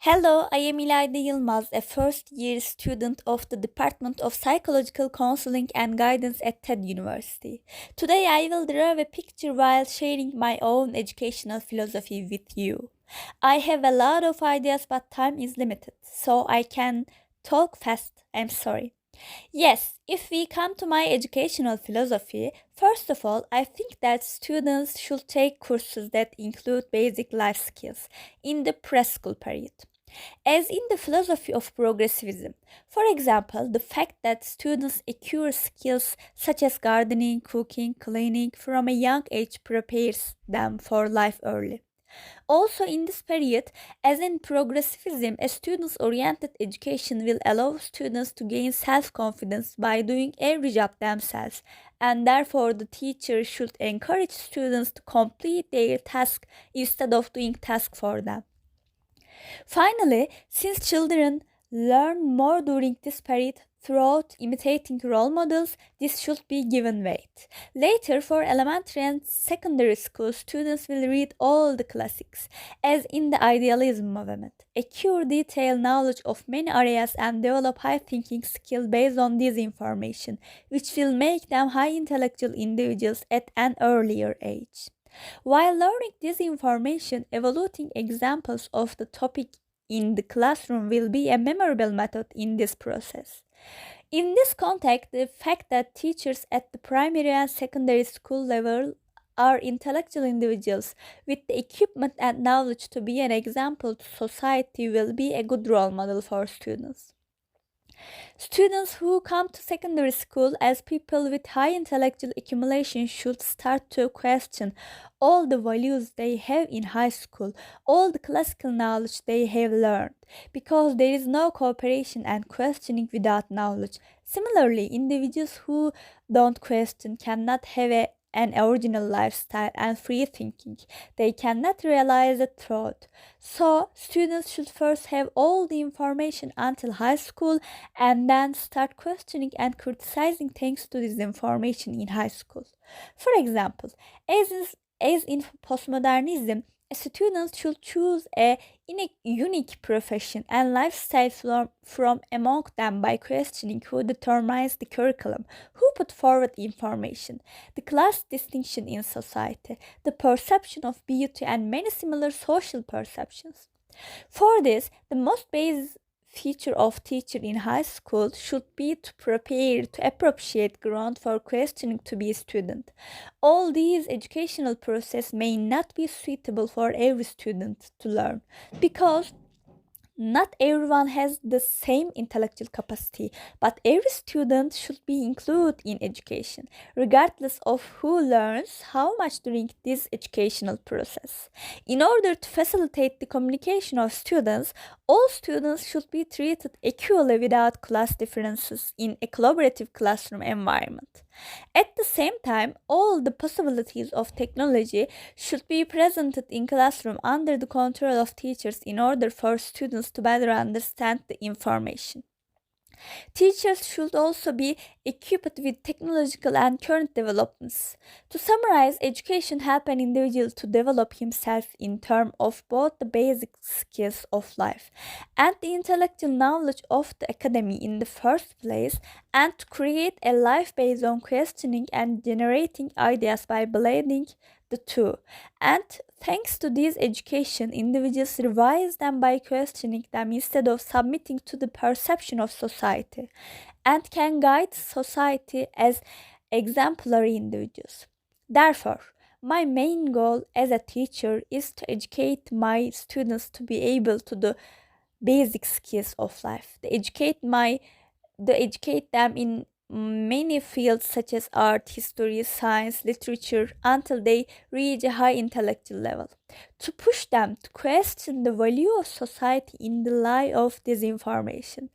Hello, I am İlayda Yılmaz, a first year student of the Department of Psychological Counseling and Guidance at TED University. Today I will draw a picture while sharing my own educational philosophy with you. I have a lot of ideas, but time is limited, so I can talk fast. I'm sorry. Yes, if we come to my educational philosophy, first of all, I think that students should take courses that include basic life skills in the preschool period. As in the philosophy of progressivism, for example, the fact that students acquire skills such as gardening, cooking, cleaning from a young age prepares them for life early. Also, in this period, as in progressivism, a students oriented education will allow students to gain self confidence by doing every job themselves, and therefore, the teacher should encourage students to complete their task instead of doing tasks for them. Finally, since children learn more during this period throughout imitating role models, this should be given weight. Later, for elementary and secondary school, students will read all the classics, as in the idealism movement, acquire detailed knowledge of many areas and develop high thinking skill based on this information, which will make them high intellectual individuals at an earlier age. While learning this information, evaluating examples of the topic in the classroom will be a memorable method in this process. In this context, the fact that teachers at the primary and secondary school level are intellectual individuals with the equipment and knowledge to be an example to society will be a good role model for students. Students who come to secondary school as people with high intellectual accumulation should start to question all the values they have in high school, all the classical knowledge they have learned, because there is no cooperation and questioning without knowledge. Similarly, individuals who don't question cannot have an original lifestyle and free thinking. They cannot realize the truth. So, students should first have all the information until high school and then start questioning and criticizing thanks to this information in high school. For example, as in postmodernism, a student should choose a unique profession and lifestyle from among them by questioning who determines the curriculum, who put forward the information, the class distinction in society, the perception of beauty, and many similar social perceptions. For this, the most basic feature of teacher in high school should be to prepare to appropriate ground for questioning to be a student. All these educational process may not be suitable for every student to learn because not everyone has the same intellectual capacity, but every student should be included in education, regardless of who learns how much during this educational process. In order to facilitate the communication of students, all students should be treated equally without class differences in a collaborative classroom environment. At the same time, all the possibilities of technology should be presented in classroom under the control of teachers in order for students to better understand the information. Teachers should also be equipped with technological and current developments. To summarize, education helps an individual to develop himself in terms of both the basic skills of life and the intellectual knowledge of the academy in the first place, and to create a life based on questioning and generating ideas by blending the two. And thanks to this education, individuals revise them by questioning them instead of submitting to the perception of society, and can guide society as exemplary individuals. Therefore, my main goal as a teacher is to educate my students to be able to do basic skills of life. To educate them in many fields such as art, history, science, literature until they reach a high intellectual level. To push them to question the value of society in the light of this information,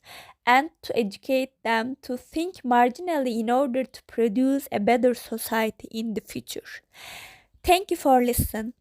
and to educate them to think marginally in order to produce a better society in the future. Thank you for listening.